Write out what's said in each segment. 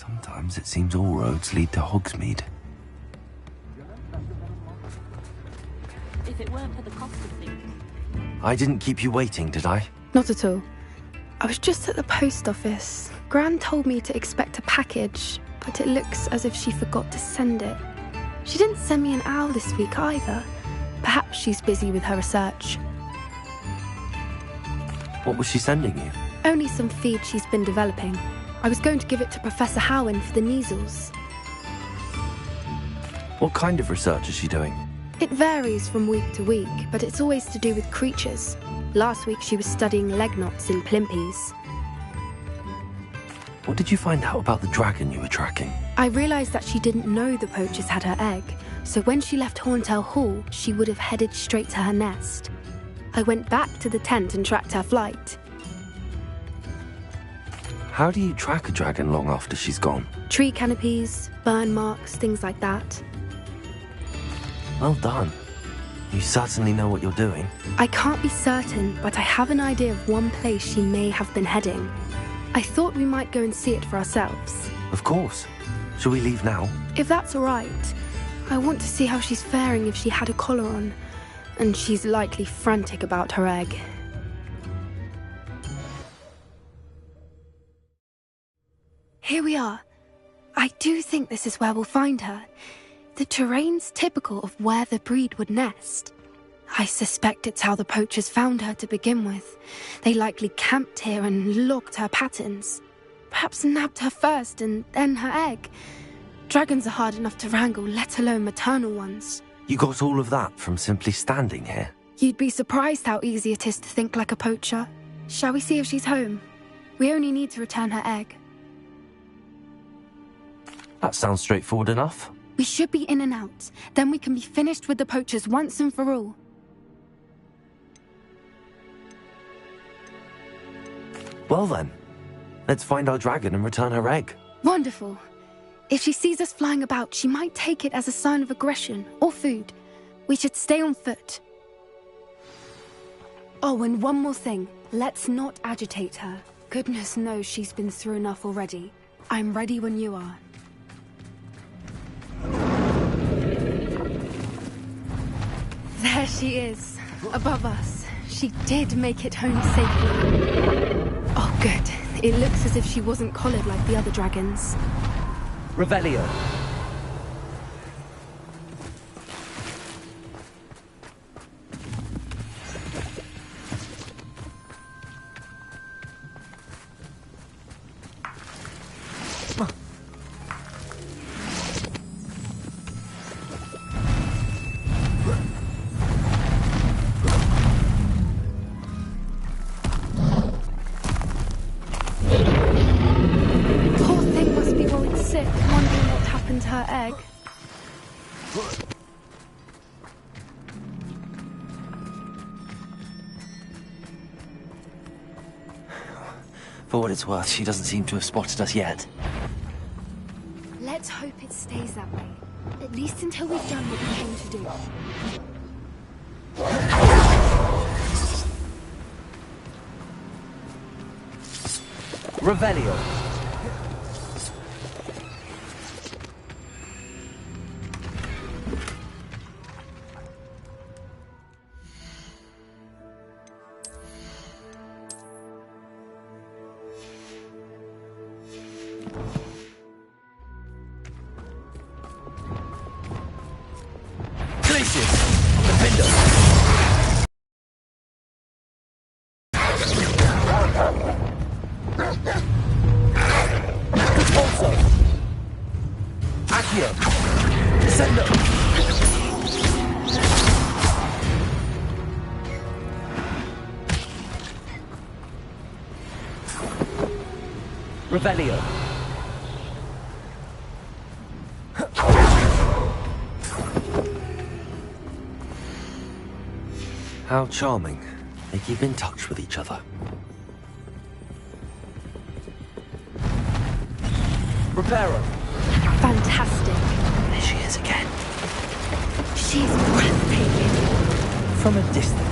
Sometimes it seems all roads lead to Hogsmeade. If it weren't for the cost of things. I didn't keep you waiting, did I? Not at all. I was just at the post office. Gran told me to expect a package, but it looks as if she forgot to send it. She didn't send me an owl this week either. Perhaps she's busy with her research. What was she sending you? Only some feed she's been developing. I was going to give it to Professor Howen for the measles. What kind of research is she doing? It varies from week to week, but it's always to do with creatures. Last week she was studying leg knots in plimpies. What did you find out about the dragon you were tracking? I realised that she didn't know the poachers had her egg, so when she left Horntail Hall, she would have headed straight to her nest. I went back to the tent and tracked her flight. How do you track a dragon long after she's gone? Tree canopies, burn marks, things like that. Well done. You certainly know what you're doing. I can't be certain, but I have an idea of one place she may have been heading. I thought we might go and see it for ourselves. Of course. Shall we leave now? If that's all right. I want to see how she's faring if she had a collar on. And she's likely frantic about her egg. Here we are. I do think this is where we'll find her. The terrain's typical of where the breed would nest. I suspect it's how the poachers found her to begin with. They likely camped here and logged her patterns. Perhaps nabbed her first and then her egg. Dragons are hard enough to wrangle, let alone maternal ones. You got all of that from simply standing here? You'd be surprised how easy it is to think like a poacher. Shall we see if she's home? We only need to return her egg. That sounds straightforward enough. We should be in and out. Then we can be finished with the poachers once and for all. Well then, let's find our dragon and return her egg. Wonderful. If she sees us flying about, she might take it as a sign of aggression or food. We should stay on foot. Oh, and one more thing. Let's not agitate her. Goodness knows she's been through enough already. I'm ready when you are. There she is, above us. She did make it home safely. Oh, good. It looks as if she wasn't collared like the other dragons. Revelio. Her egg. For what it's worth, she doesn't seem to have spotted us yet. Let's hope it stays that way. At least until we've done what we came to do. Revelio. Revelio. How charming. They keep in touch with each other. Reparo. Fantastic. There she is again. She's breathtaking. From a distance.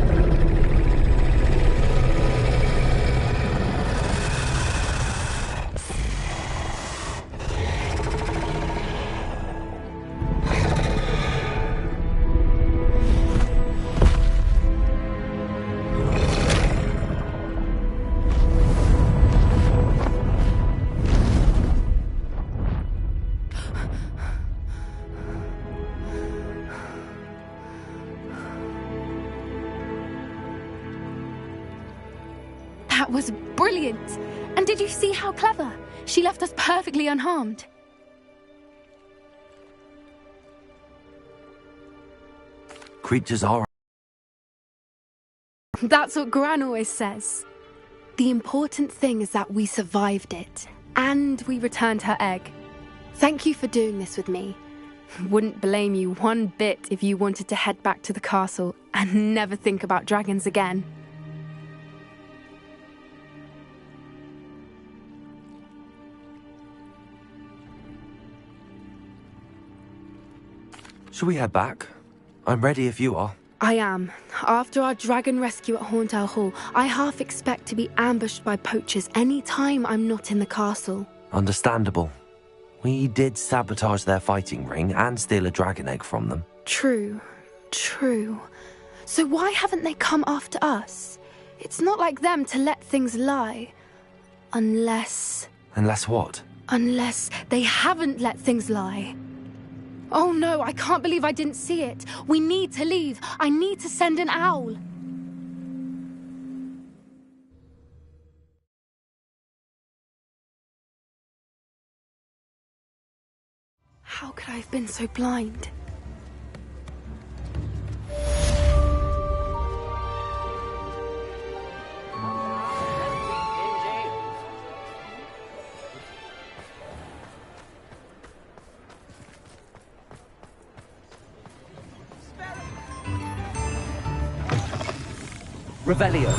That was brilliant! And did you see how clever? She left us perfectly unharmed. Creatures are... That's what Gran always says. The important thing is that we survived it, and we returned her egg. Thank you for doing this with me. Wouldn't blame you one bit if you wanted to head back to the castle and never think about dragons again. Shall we head back? I'm ready if you are. I am. After our dragon rescue at Hauntel Hall, I half expect to be ambushed by poachers any time I'm not in the castle. Understandable. We did sabotage their fighting ring and steal a dragon egg from them. True. So why haven't they come after us? It's not like them to let things lie. Unless what? Unless they haven't let things lie. Oh no, I can't believe I didn't see it. We need to leave. I need to send an owl. How could I have been so blind? Revelio.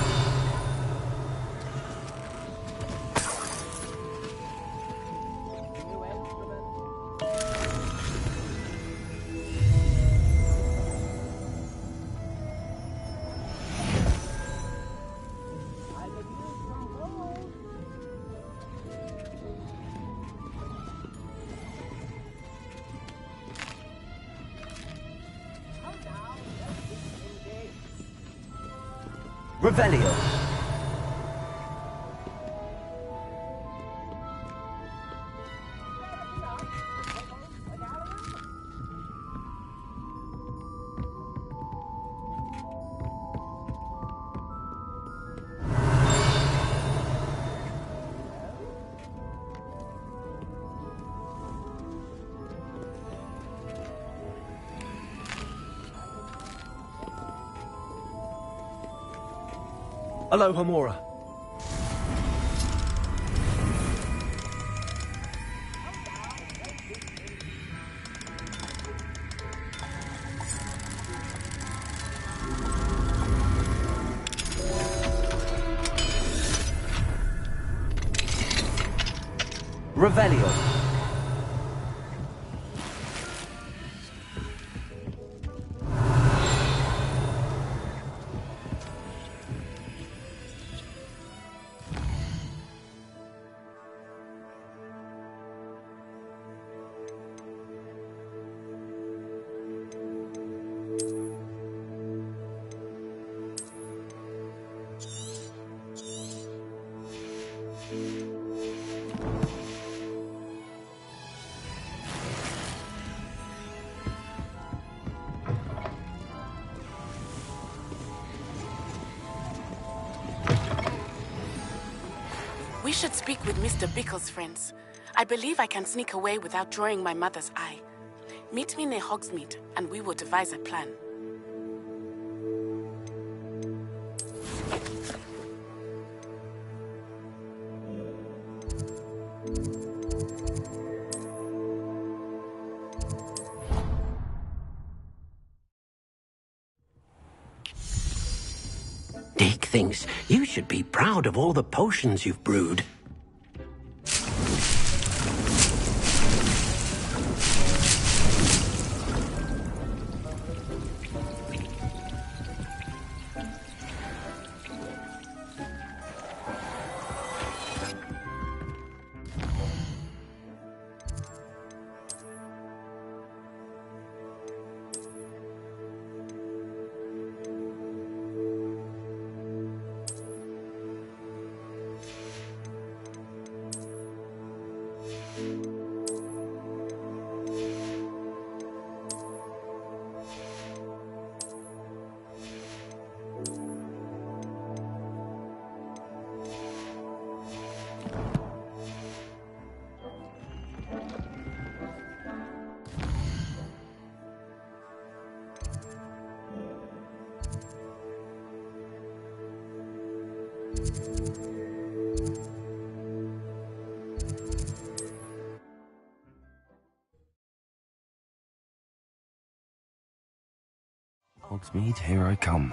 Revelio. Hello, Hamora. Revelio. We should speak with Mr. Bickle's friends. I believe I can sneak away without drawing my mother's eye. Meet me near Hogsmeade, and we will devise a plan. Dick thinks you should be proud of all the potions you've brewed. Hogsmeade, here I come.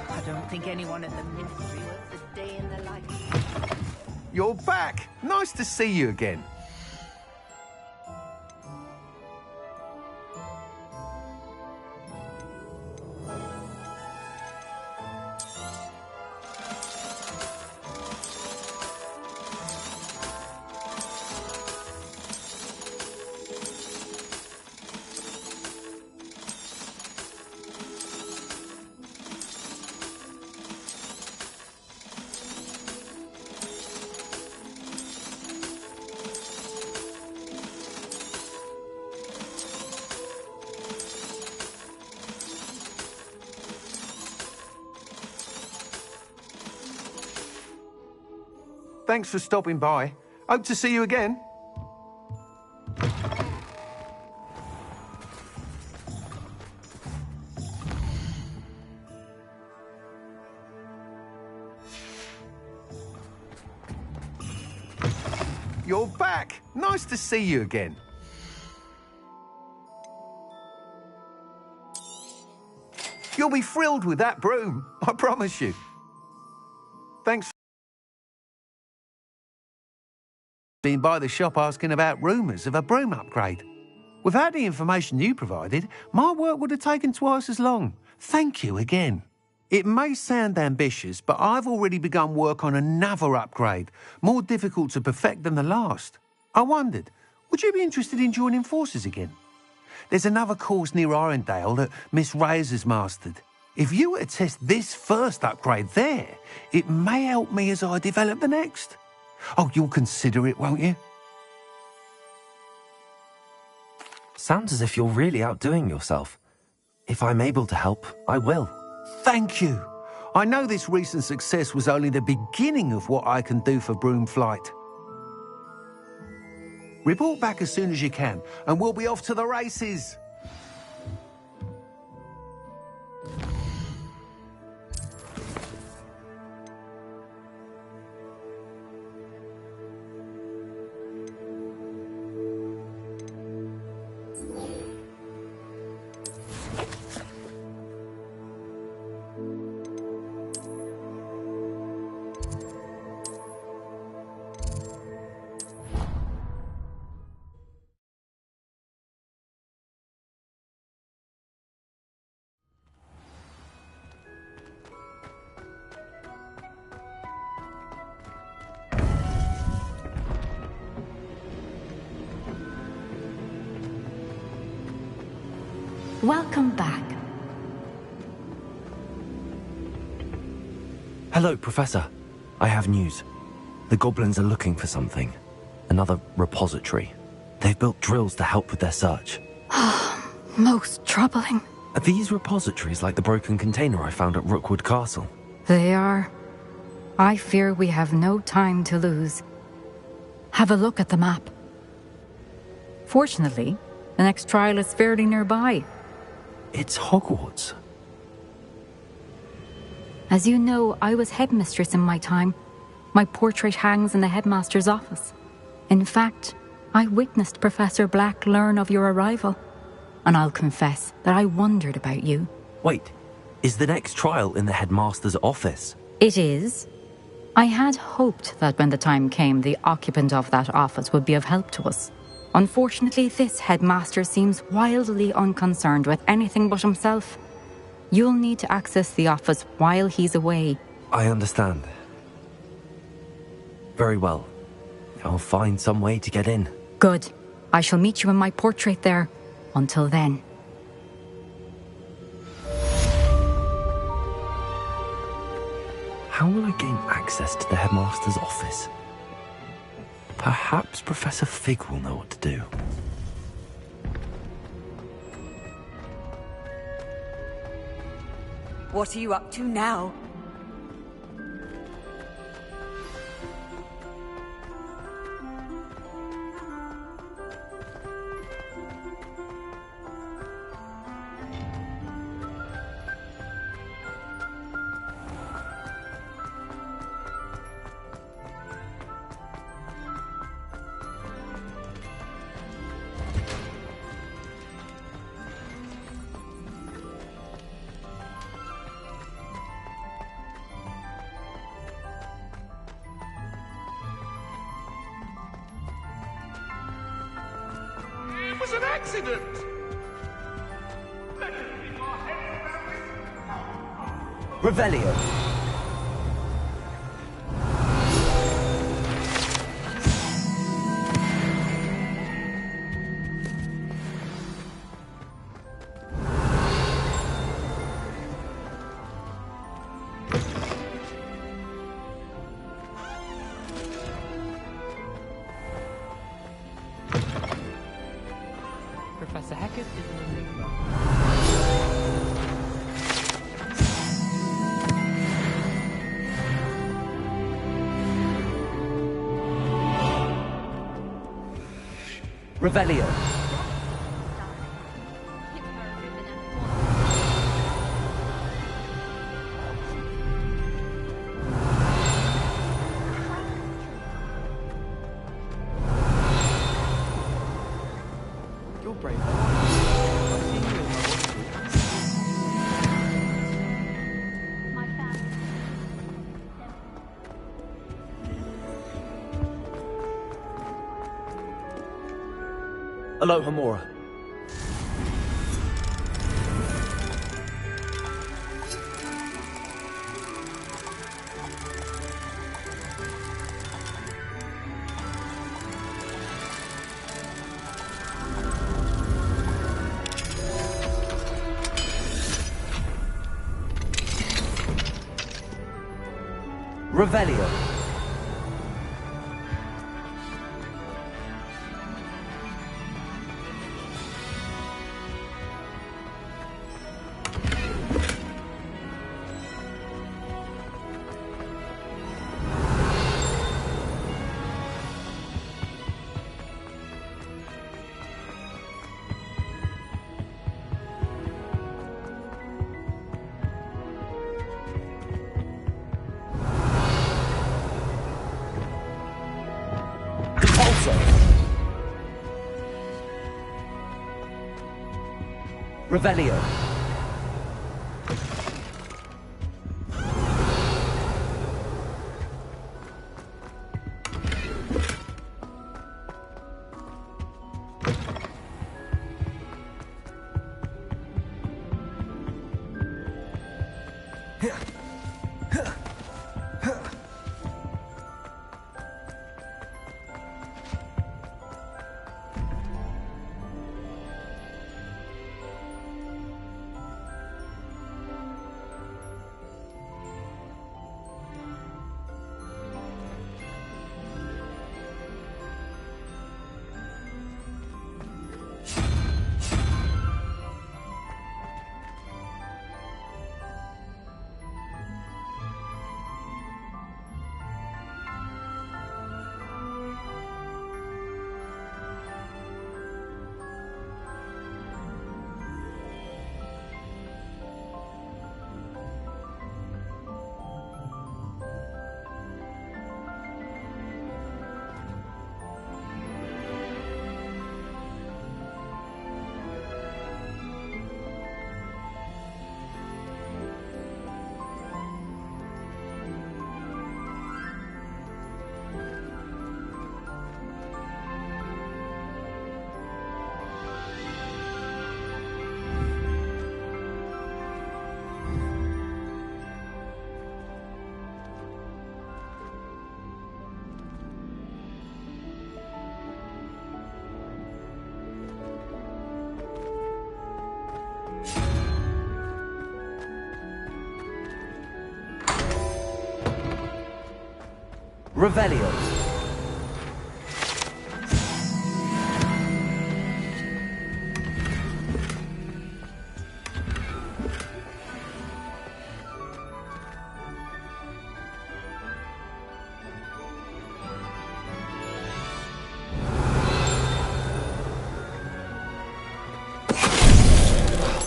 I don't think anyone at the Ministry works a day in their life. You're back! Nice to see you again. Thanks for stopping by. Hope to see you again. You're back. Nice to see you again. You'll be thrilled with that broom, I promise you. Thanks for being by the shop asking about rumours of a broom upgrade. Without the information you provided, my work would have taken twice as long. Thank you again. It may sound ambitious, but I've already begun work on another upgrade, more difficult to perfect than the last. I wondered, would you be interested in joining forces again? There's another course near Arendelle that Miss Reyes has mastered. If you were to test this first upgrade there, it may help me as I develop the next. Oh, you'll consider it, won't you? Sounds as if you're really outdoing yourself. If I'm able to help, I will. Thank you. I know this recent success was only the beginning of what I can do for broom flight. Report back as soon as you can, and we'll be off to the races. Welcome back. Hello, Professor. I have news. The goblins are looking for something. Another repository. They've built drills to help with their search. Most troubling. Are these repositories like the broken container I found at Rookwood Castle? They are. I fear we have no time to lose. Have a look at the map. Fortunately, the next trial is fairly nearby. It's Hogwarts. As you know, I was headmistress in my time. My portrait hangs in the headmaster's office. In fact, I witnessed Professor Black learn of your arrival. And I'll confess that I wondered about you. Wait, is the next trial in the headmaster's office? It is. I had hoped that when the time came, the occupant of that office would be of help to us. Unfortunately, this headmaster seems wildly unconcerned with anything but himself. You'll need to access the office while he's away. I understand. Very well. I'll find some way to get in. Good. I shall meet you in my portrait there. Until then. How will I gain access to the headmaster's office? Perhaps Professor Fig will know what to do. What are you up to now? It was an accident! Revelio. Professor Hackett is an enigma. Revelio. You're brave. I've seen you in my My family. Aloha Mora. Revelio. Revelio. Revelio.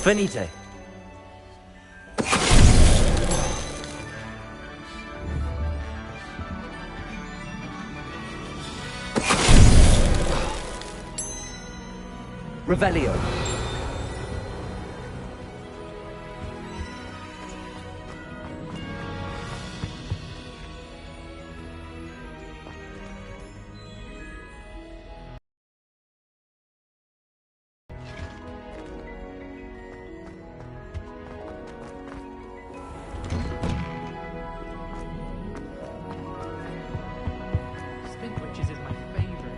Finite. Revelio. Spin Witches is my favorite.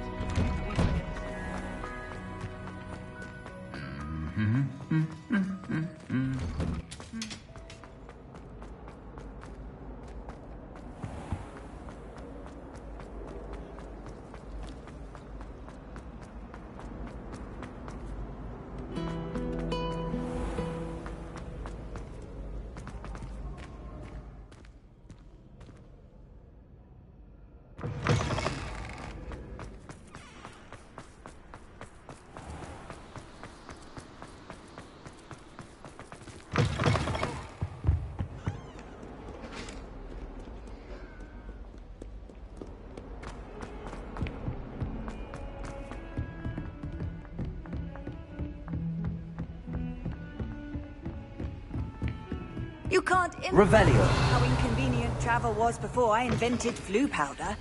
You can't Revelio. how inconvenient travel was before I invented flu powder.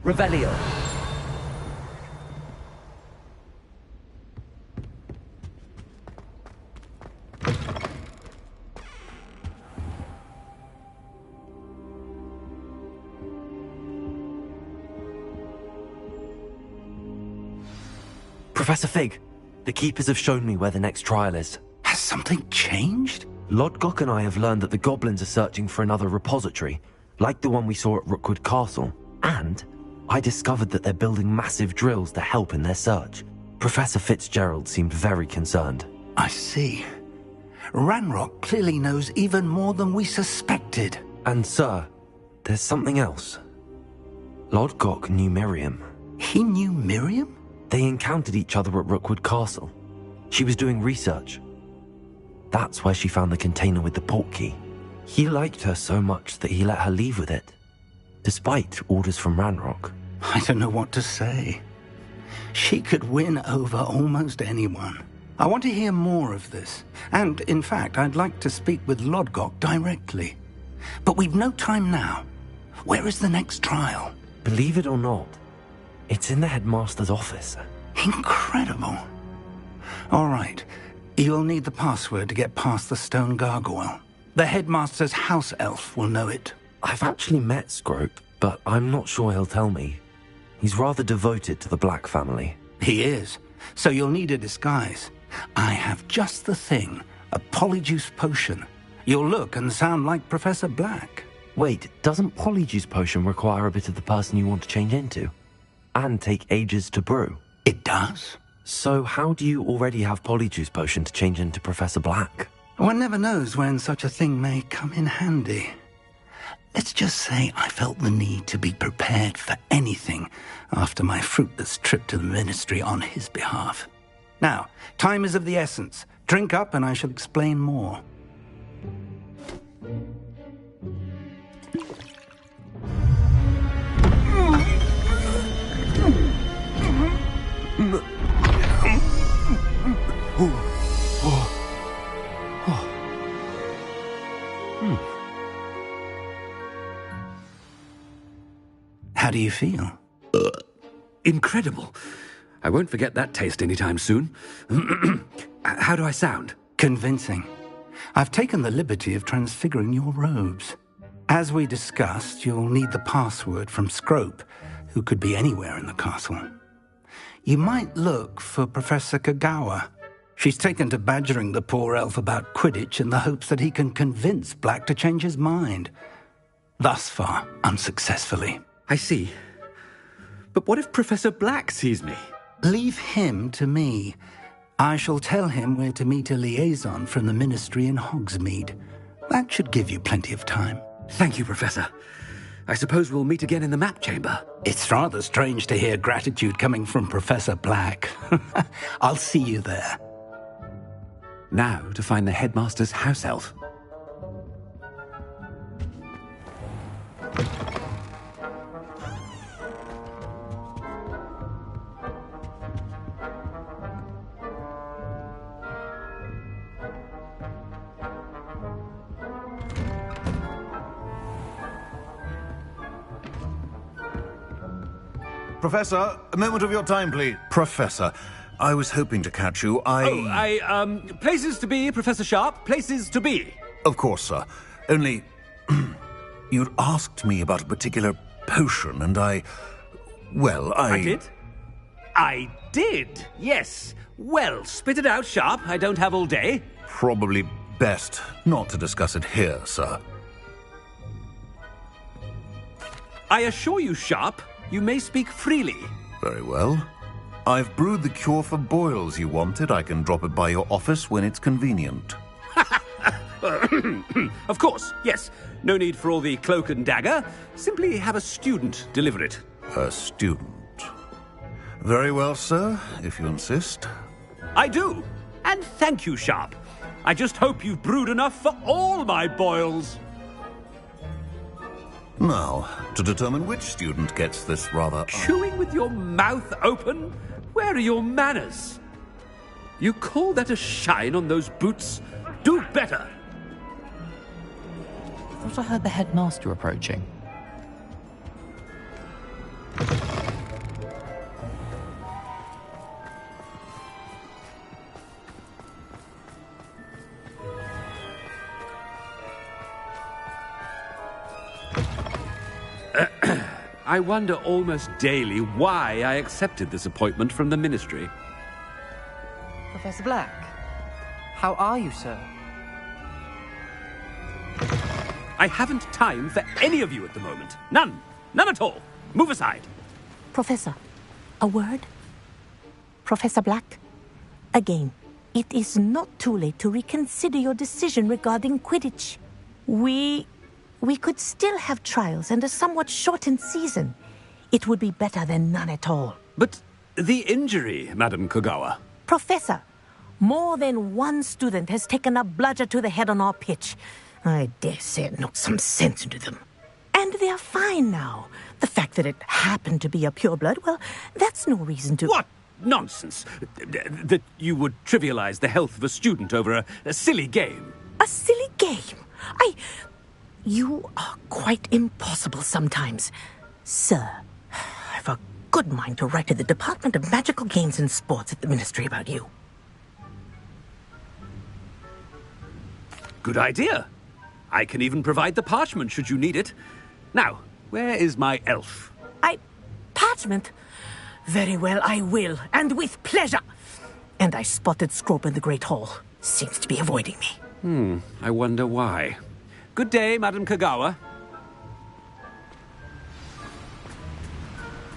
Revelio. Professor Fig, the Keepers have shown me where the next trial is. Has something changed? Lodgok and I have learned that the goblins are searching for another repository, like the one we saw at Rookwood Castle, and I discovered that they're building massive drills to help in their search. Professor Fitzgerald seemed very concerned. I see. Ranrock clearly knows even more than we suspected. And sir, there's something else. Lodgok knew Miriam. He knew Miriam? They encountered each other at Rookwood Castle. She was doing research. That's where she found the container with the port key. He liked her so much that he let her leave with it, despite orders from Ranrock. I don't know what to say. She could win over almost anyone. I want to hear more of this. And, in fact, I'd like to speak with Lodgok directly. But we've no time now. Where is the next trial? Believe it or not, it's in the headmaster's office. Incredible. All right. You'll need the password to get past the stone gargoyle. The headmaster's house elf will know it. I've actually met Scrope, but I'm not sure he'll tell me. He's rather devoted to the Black family. He is. So you'll need a disguise. I have just the thing. A polyjuice potion. You'll look and sound like Professor Black. Wait, doesn't Polyjuice Potion require a bit of the person you want to change into? And take ages to brew? It does. So how do you already have Polyjuice Potion to change into Professor Black? One never knows when such a thing may come in handy. Let's just say I felt the need to be prepared for anything after my fruitless trip to the ministry on his behalf. Now, time is of the essence. Drink up and I shall explain more. How do you feel? Incredible. I won't forget that taste anytime soon. How do I sound? Convincing. I've taken the liberty of transfiguring your robes. As we discussed, you'll need the password from Scrope, who could be anywhere in the castle. You might look for Professor Kagawa. She's taken to badgering the poor elf about Quidditch in the hopes that he can convince Black to change his mind. Thus far, unsuccessfully. I see. But what if Professor Black sees me? Leave him to me. I shall tell him where to meet a liaison from the Ministry in Hogsmeade. That should give you plenty of time. Thank you, Professor. I suppose we'll meet again in the map chamber. It's rather strange to hear gratitude coming from Professor Black. I'll see you there. Now to find the headmaster's house elf. Professor, a moment of your time, please. Professor, I was hoping to catch you. Places to be, Professor Sharp. Places to be. Of course, sir. Only, you'd asked me about a particular potion, and I did? I did, yes. Well, spit it out, Sharp. I don't have all day. Probably best not to discuss it here, sir. I assure you, Sharp, you may speak freely. Very well. I've brewed the cure for boils you wanted. I can drop it by your office when it's convenient. Of course, yes. No need for all the cloak and dagger. Simply have a student deliver it. A student? Very well, sir, if you insist. I do. And thank you, Sharp. I just hope you've brewed enough for all my boils. Now, to determine which student gets this rather... Chewing with your mouth open? Where are your manners? You call that a shine on those boots? Do better! I thought I heard the headmaster approaching. I wonder almost daily why I accepted this appointment from the Ministry. Professor Black, how are you, sir? I haven't time for any of you at the moment. None. None at all. Move aside. Professor, a word? Professor Black, again, it is not too late to reconsider your decision regarding Quidditch. We could still have trials and a somewhat shortened season. It would be better than none at all. But the injury, Madam Kogawa. Professor, more than one student has taken a bludger to the head on our pitch. I dare say it knocked some sense into them. And they're fine now. The fact that it happened to be a pureblood, well, that's no reason to... What nonsense! That you would trivialize the health of a student over a silly game. A silly game? You are quite impossible sometimes. Sir, I've a good mind to write to the Department of Magical Games and Sports at the Ministry about you. Good idea. I can even provide the parchment should you need it. Now, where is my elf? Parchment? Very well, I will, and with pleasure. And I spotted Scrope in the Great Hall. Seems to be avoiding me. I wonder why. Good day, Madam Kogawa.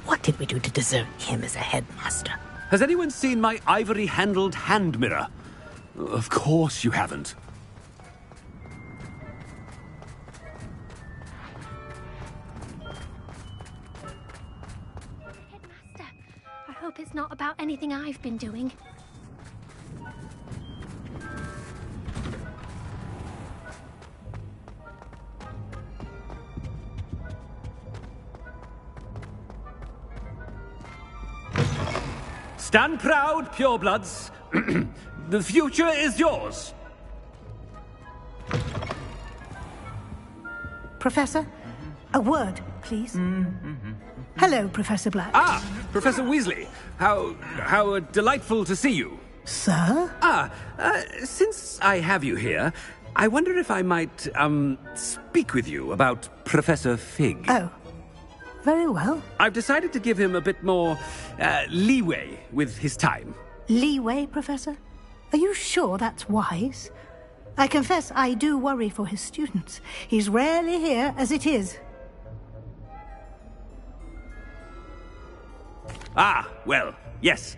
What did we do to deserve him as a headmaster? Has anyone seen my ivory-handled hand mirror? Of course you haven't. Headmaster, I hope it's not about anything I've been doing. Stand proud, purebloods. The future is yours. Professor, a word, please. Hello, Professor Black. Ah, Professor Weasley. How delightful to see you. Sir? Since I have you here, I wonder if I might, speak with you about Professor Fig. Oh. Very well. I've decided to give him a bit more leeway with his time. Leeway, Professor? Are you sure that's wise? I confess I do worry for his students. He's rarely here as it is. Ah, well, yes.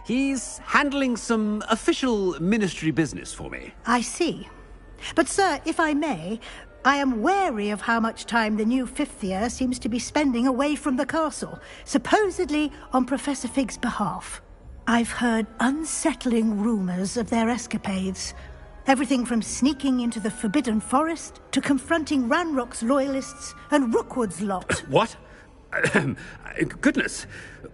He's handling some official ministry business for me. I see. But, sir, if I may, I am wary of how much time the new fifth year seems to be spending away from the castle, supposedly on Professor Fig's behalf. I've heard unsettling rumors of their escapades. Everything from sneaking into the Forbidden Forest to confronting Ranrock's loyalists and Rookwood's lot. What? Goodness.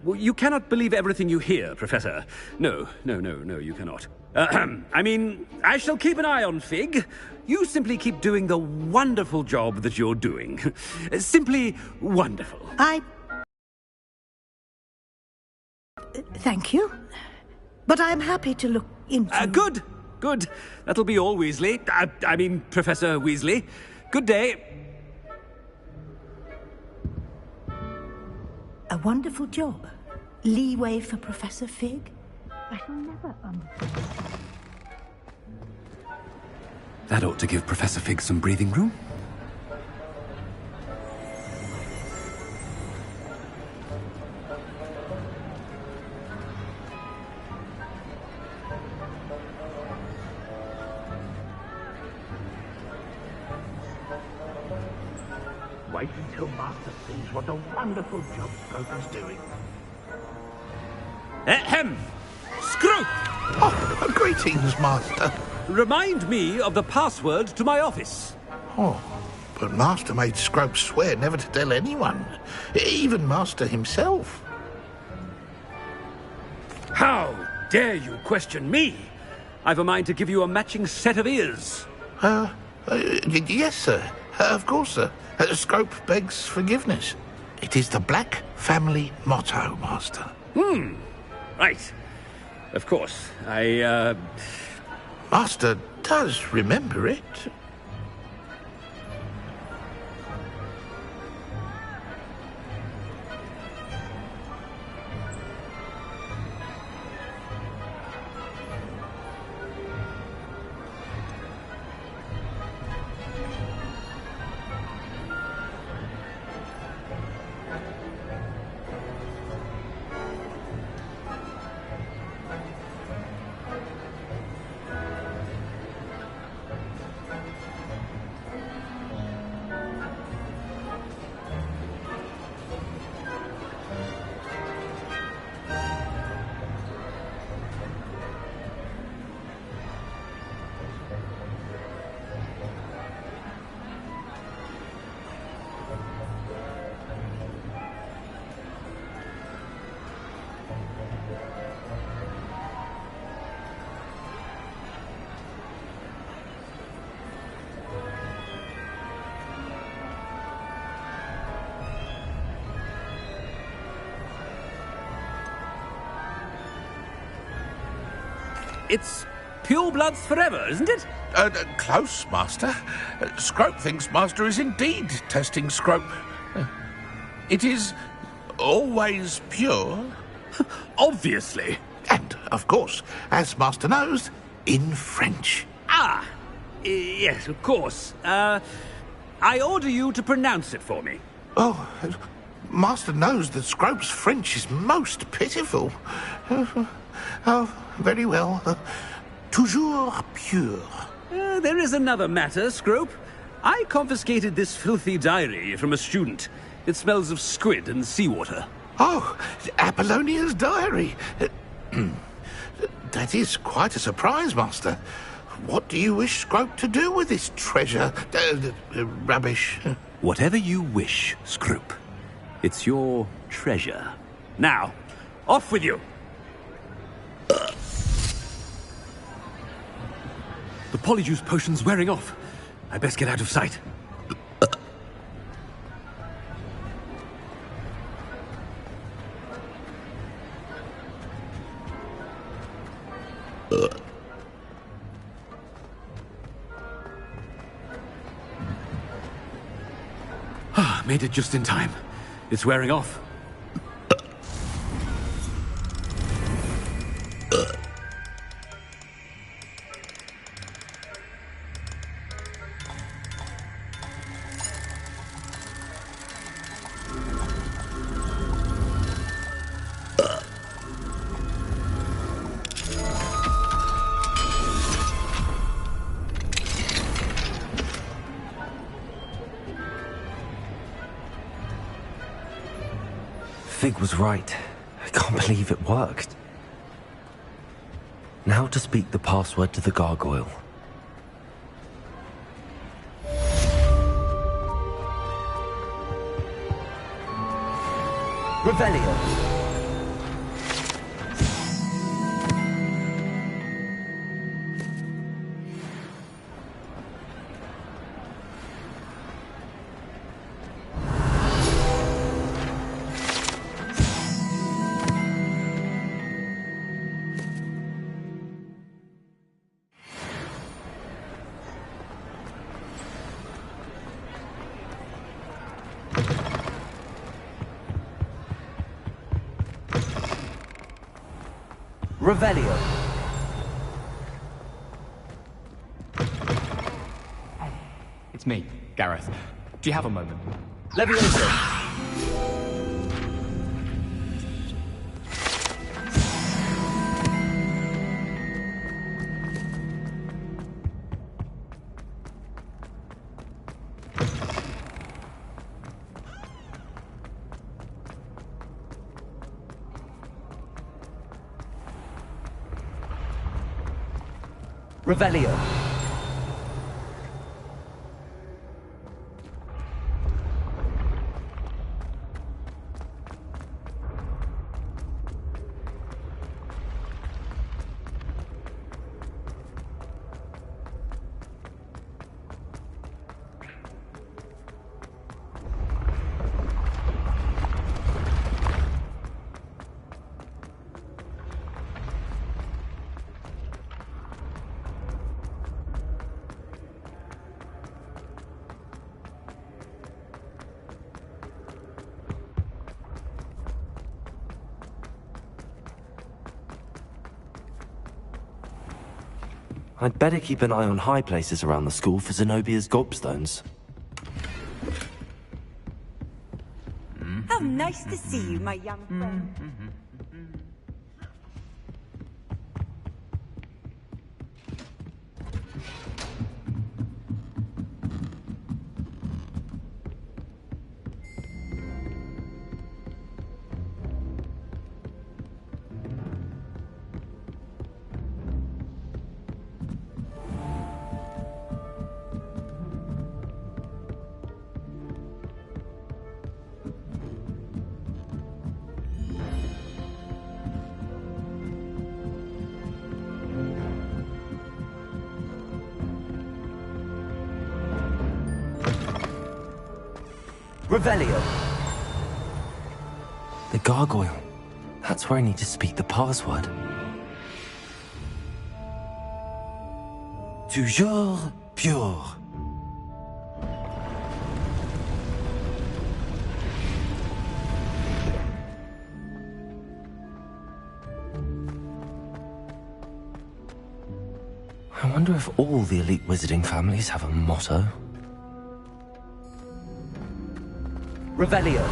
You cannot believe everything you hear, Professor. No, you cannot. I mean, I shall keep an eye on Fig. You simply keep doing the wonderful job that you're doing. Simply wonderful. Thank you. But I'm happy to look into... Good. That'll be all, Weasley. I mean, Professor Weasley. Good day. A wonderful job. Leeway for Professor Fig. I shall never understand. That ought to give Professor Fig some breathing room. Wait until Master sees what a wonderful job Scrope is doing. Ahem! Scrope! Oh, greetings, Master. Remind me of the password to my office. Oh, but Master made Scrope swear never to tell anyone, even Master himself. How dare you question me? I've a mind to give you a matching set of ears. Yes, sir. Of course, sir. Scrope begs forgiveness. It is the Black family motto, Master. Right. Of course. Master does remember it. It's purebloods forever, isn't it? Close, Master. Scrope thinks Master is indeed testing Scrope. It is always pure. Obviously. And, of course, as Master knows, in French. Yes, of course. I order you to pronounce it for me. Oh, Master knows that Scrope's French is most pitiful. Oh, very well. Toujours pure. There is another matter, Scrope. I confiscated this filthy diary from a student. It smells of squid and seawater. Oh, Apollonia's diary. That is quite a surprise, Master. What do you wish Scrope to do with this treasure? Rubbish. Whatever you wish, Scrope. It's your treasure. Now, off with you. The polyjuice potion's wearing off. I best get out of sight. Made it just in time. It's wearing off. Fig was right. I can't believe it worked. Now to speak the password to the gargoyle. Revelio. Revelio. It's me, Gareth. Do you have a moment? Levioso. Revelio. I'd better keep an eye on high places around the school for Zenobia's gobstones. How nice to see you, my young friend. Revelio. The gargoyle. That's where I need to speak the password. Toujours pure. I wonder if all the elite wizarding families have a motto. Revelio.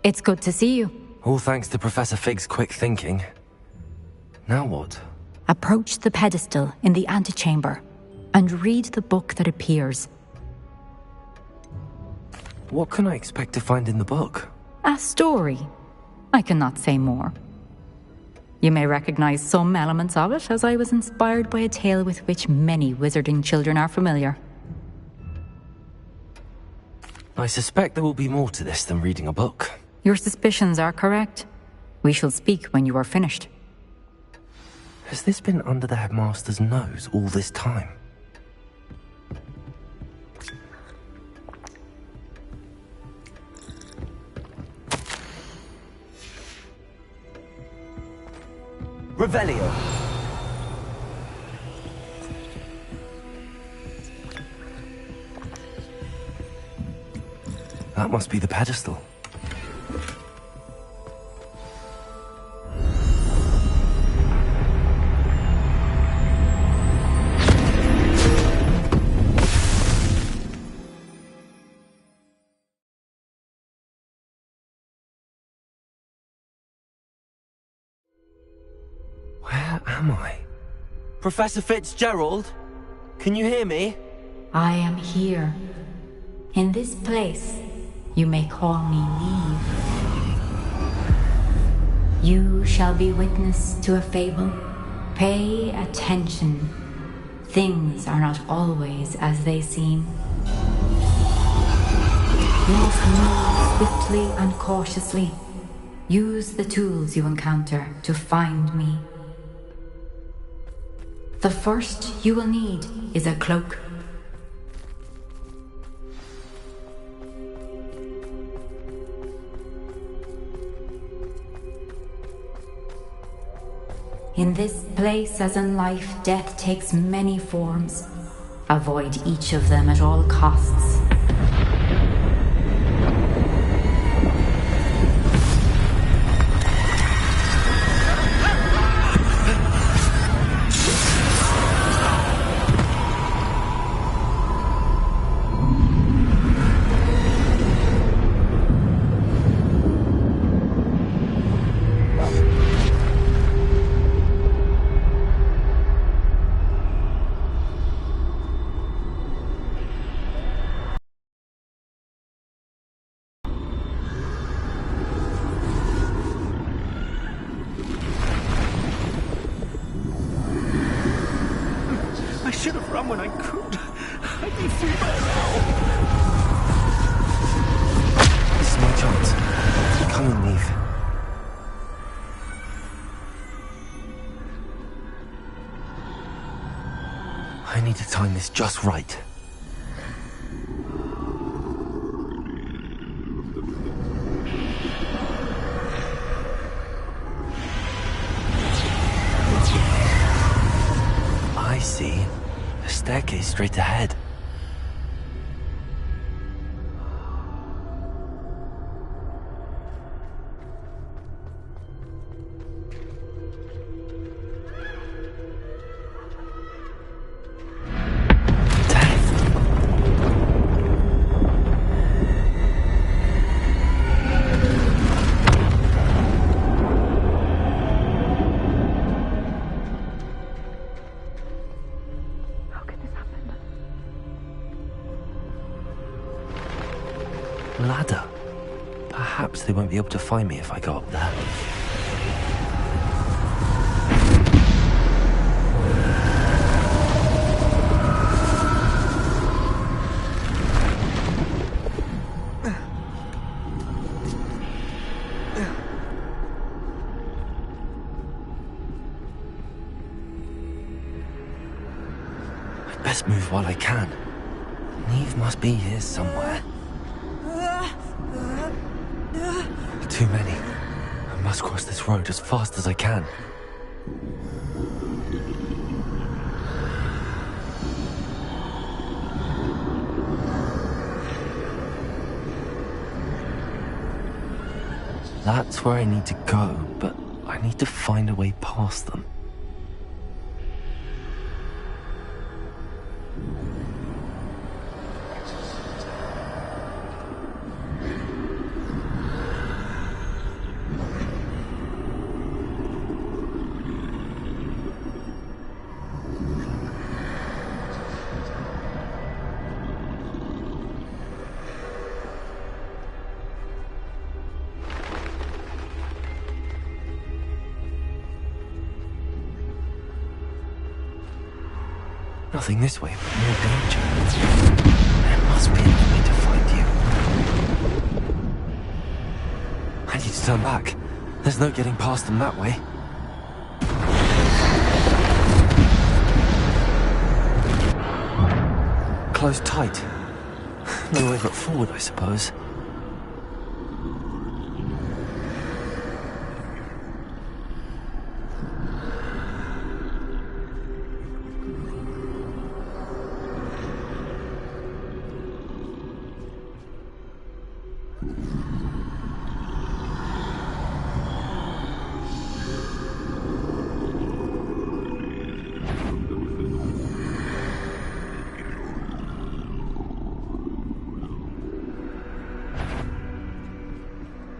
It's good to see you. All thanks to Professor Fig's quick thinking. Now what? Approach the pedestal in the antechamber and read the book that appears. What can I expect to find in the book? A story. I cannot say more. You may recognize some elements of it, as I was inspired by a tale with which many wizarding children are familiar. I suspect there will be more to this than reading a book. Your suspicions are correct. We shall speak when you are finished. Has this been under the headmaster's nose all this time? Revelio. That must be the pedestal. am I? Professor Fitzgerald? Can you hear me? I am here. In this place, you may call me Neve. You shall be witness to a fable. Pay attention. Things are not always as they seem. You must move swiftly and cautiously. Use the tools you encounter to find me. The first you will need is a cloak. In this place, as in life, death takes many forms. Avoid each of them at all costs. I should have run when I could. I'd be free by now. This is my chance. Come on, Neve. I need to time this just right. I see. A staircase straight ahead. Ladder. Perhaps they won't be able to find me if I go up there. I'd best move while I can. Neve must be here somewhere. Too many. I must cross this road as fast as I can. That's where I need to go, but I need to find a way past them. Nothing this way, but more danger. There must be another way to find you. I need to turn back. There's no getting past them that way. Closed tight. No way but forward, I suppose.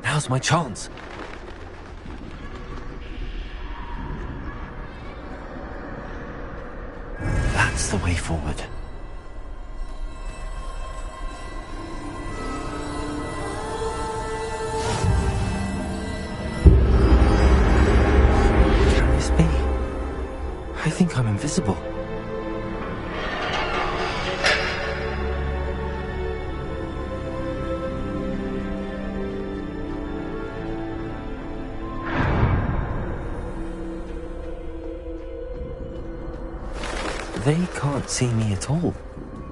Now's my chance. That's the way forward. Can this be? I think I'm invisible. They can't see me at all.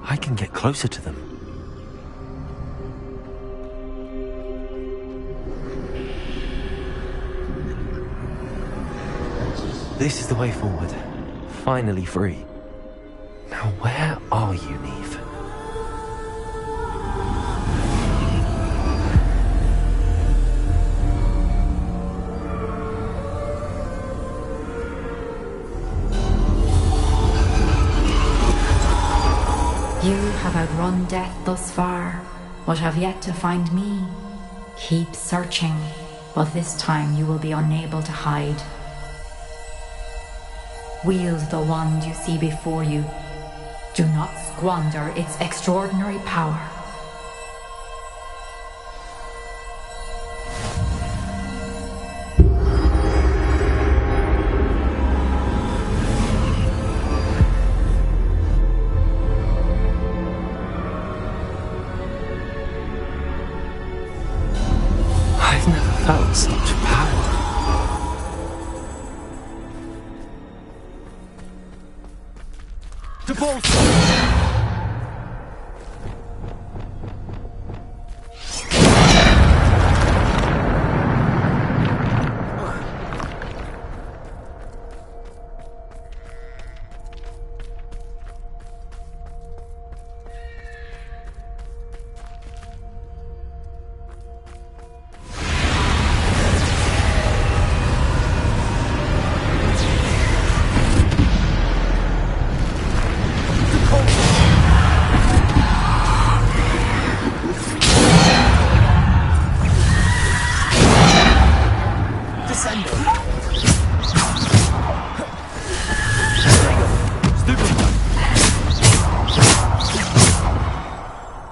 I can get closer to them. This is the way forward. Finally free. Now where are you, Neve? You have outrun death thus far, but have yet to find me. Keep searching, but this time you will be unable to hide. Wield the wand you see before you. Do not squander its extraordinary power. I've never felt such power. To bolster!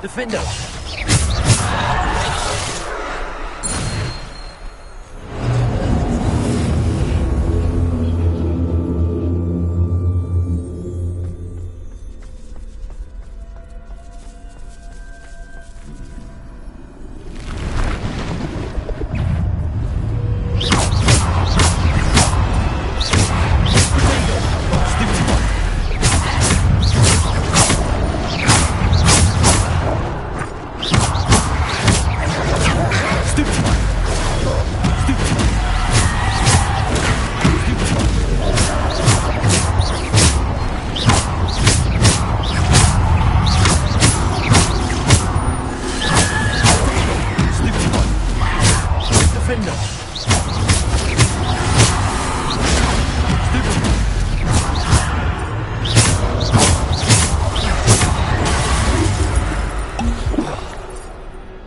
Defender!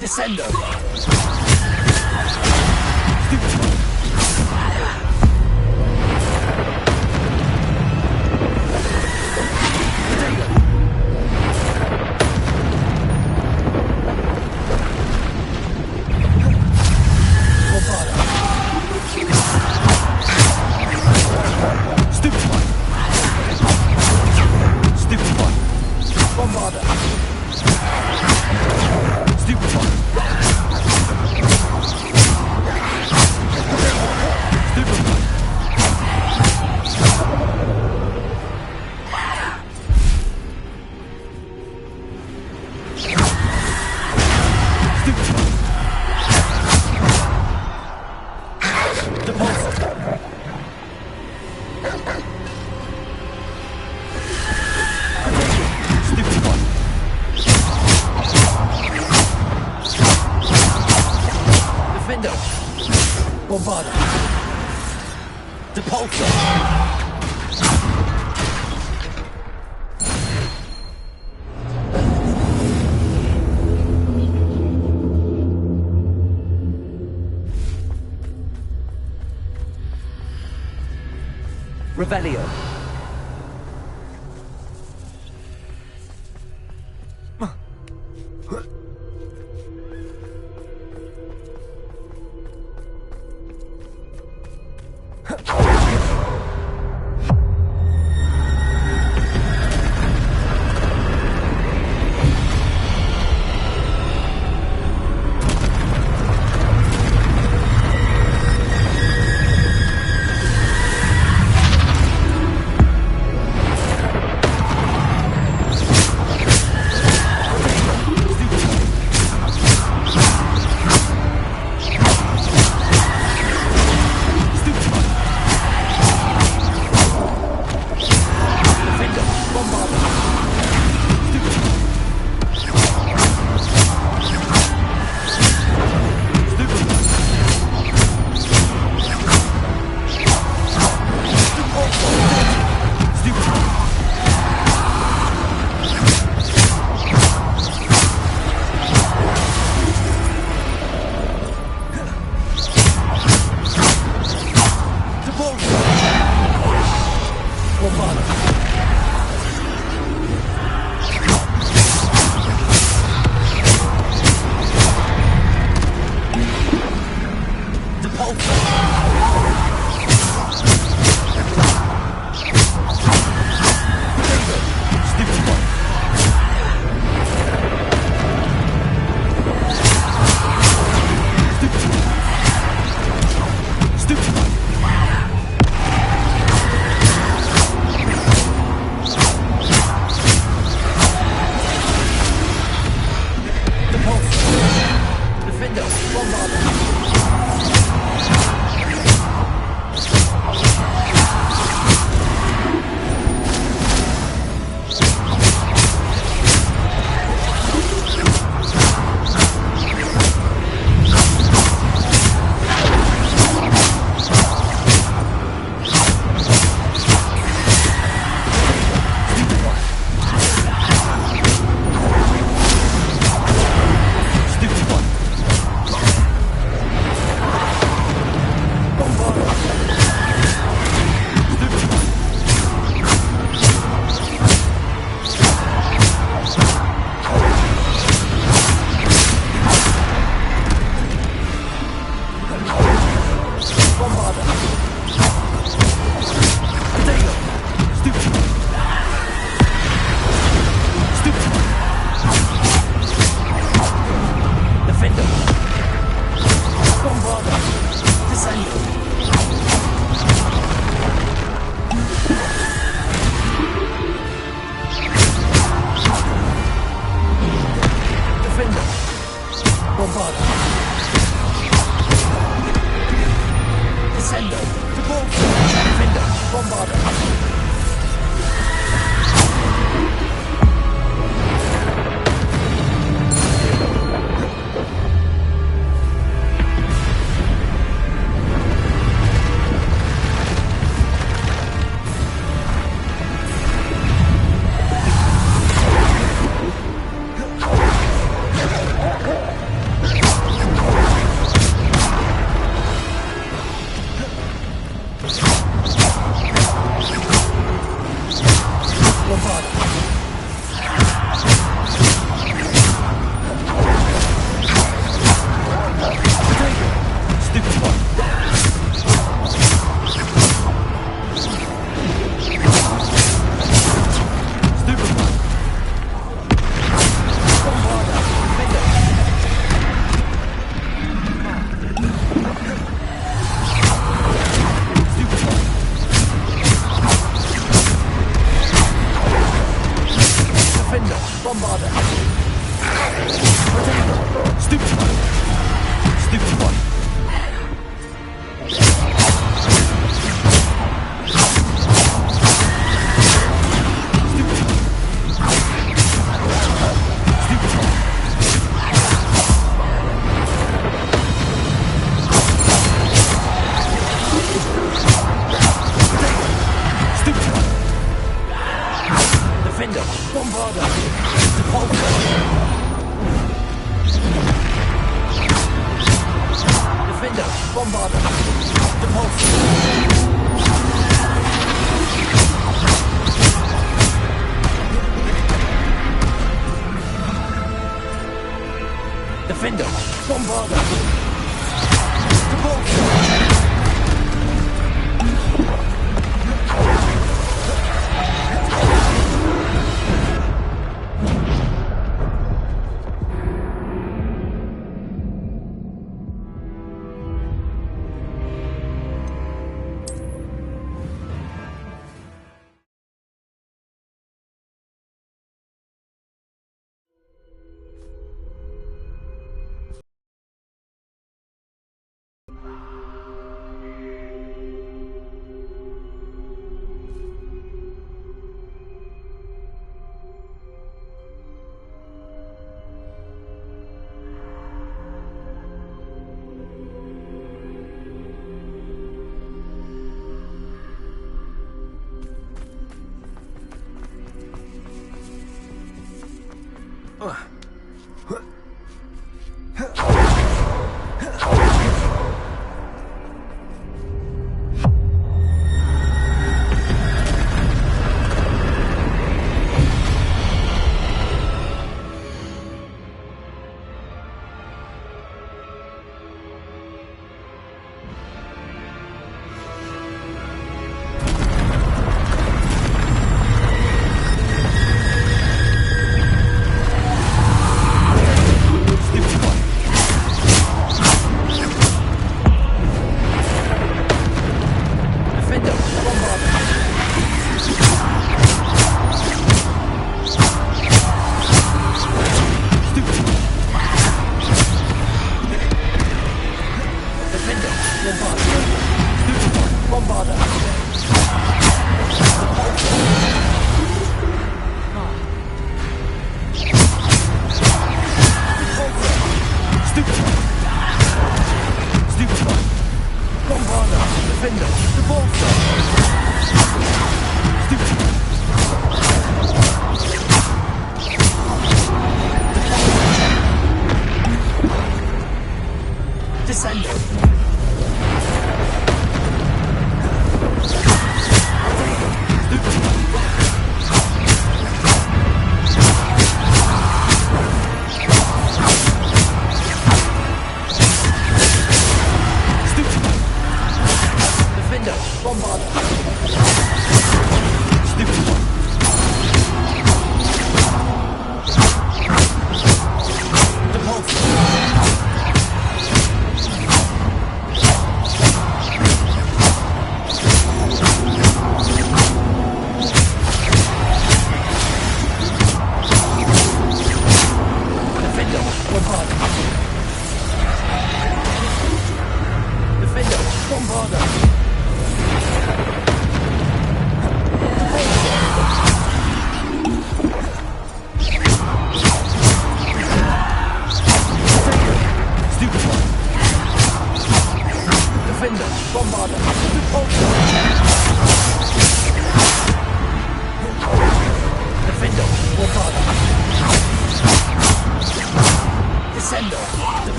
Descendo! Revelio.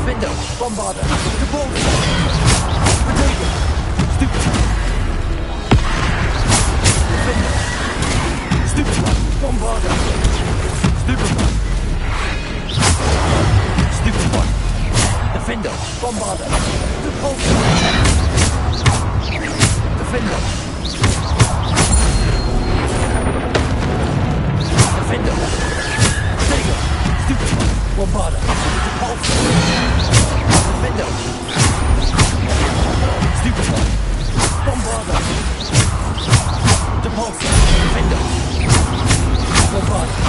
Defender, Bombarder, Repulsor, Potato, Stupid. Defender, Stupid One, Bombarder, Stupid One, Stupid One, Defender, Bombarder, Repulsor, Defender, Defender, Potato, Stupid One, Bombarder, Repulsor. Defender. Stupid One. Bombarder. Repulsor. Defender. Bombarder.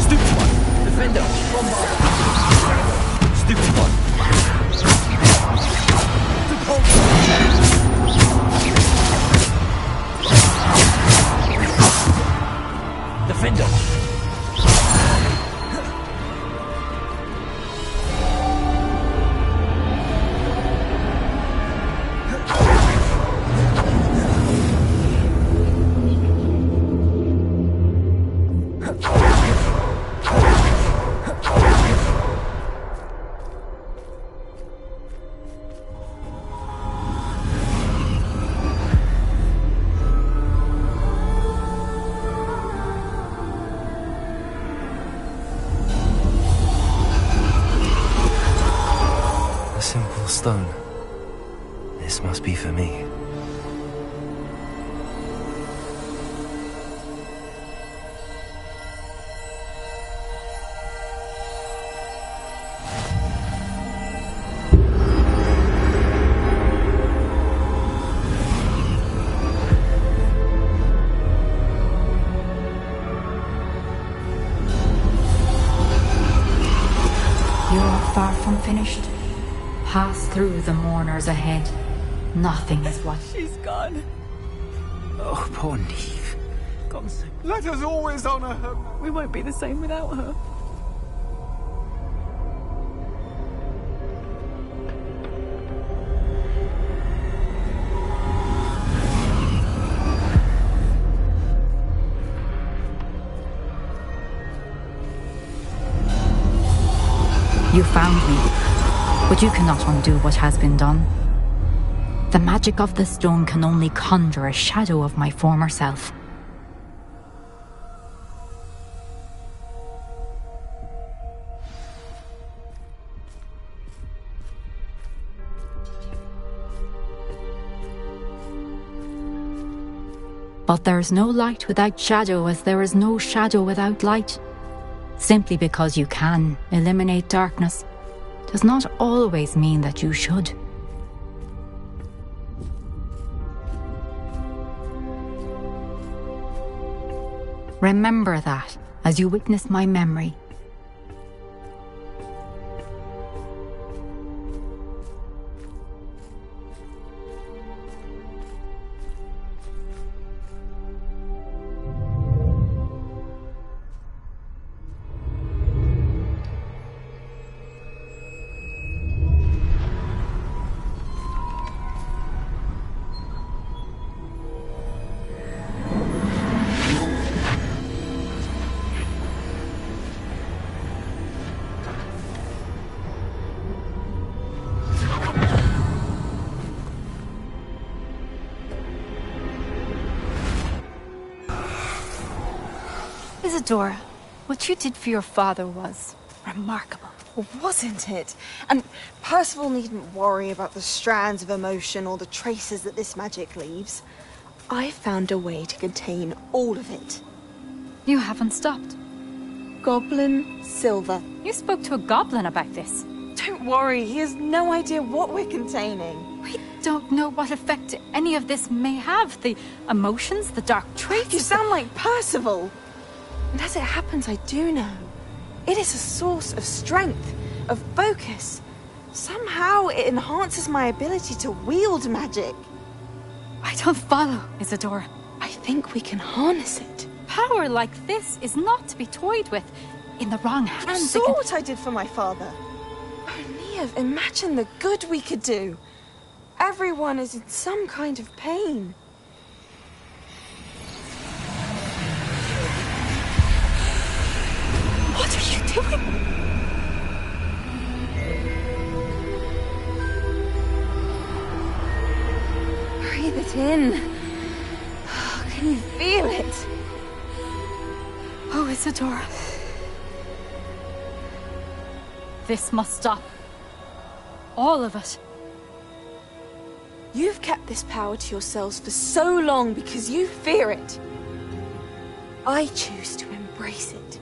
Stupid One. Defender. Bombarder. Stupid One. Repulsor. Defender. Stone. This must be for me. You're far from finished. Pass through the mourners ahead. Nothing is what... She's gone. Oh, poor Neve. God's sake, let us always honor her. We won't be the same without her. You found me, but you cannot undo what has been done. The magic of the stone can only conjure a shadow of my former self. But there is no light without shadow, as there is no shadow without light. Simply because you can eliminate darkness does not always mean that you should. Remember that as you witness my memory. Isadora, what you did for your father was remarkable. Wasn't it? And Percival needn't worry about the strands of emotion or the traces that this magic leaves. I found a way to contain all of it. You haven't stopped. Goblin Silver. You spoke to a goblin about this. Don't worry, he has no idea what we're containing. We don't know what effect any of this may have. The emotions, the dark traits. You sound like Percival. And as it happens, I do know. It is a source of strength, of focus. Somehow it enhances my ability to wield magic. I don't follow, Isadora. I think we can harness it. Power like this is not to be toyed with. In the wrong You hands, saw what I did for my father. Oh, Neve, imagine the good we could do. Everyone is in some kind of pain. What are you doing? Breathe it in. Can you feel it? Oh, Isadora. This must stop. All of it. You've kept this power to yourselves for so long because you fear it. I choose to embrace it.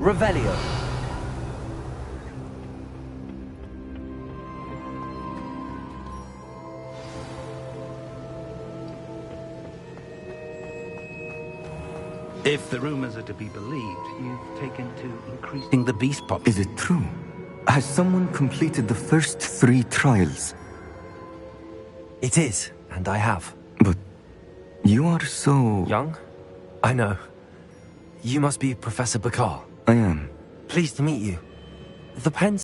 Revelio. If the rumors are to be believed, you've taken to increasing the beast population. Is it true? Has someone completed the first 3 trials? It is, and I have. But you are so... young? I know. You must be Professor Bakar. I am. Pleased to meet you. The pen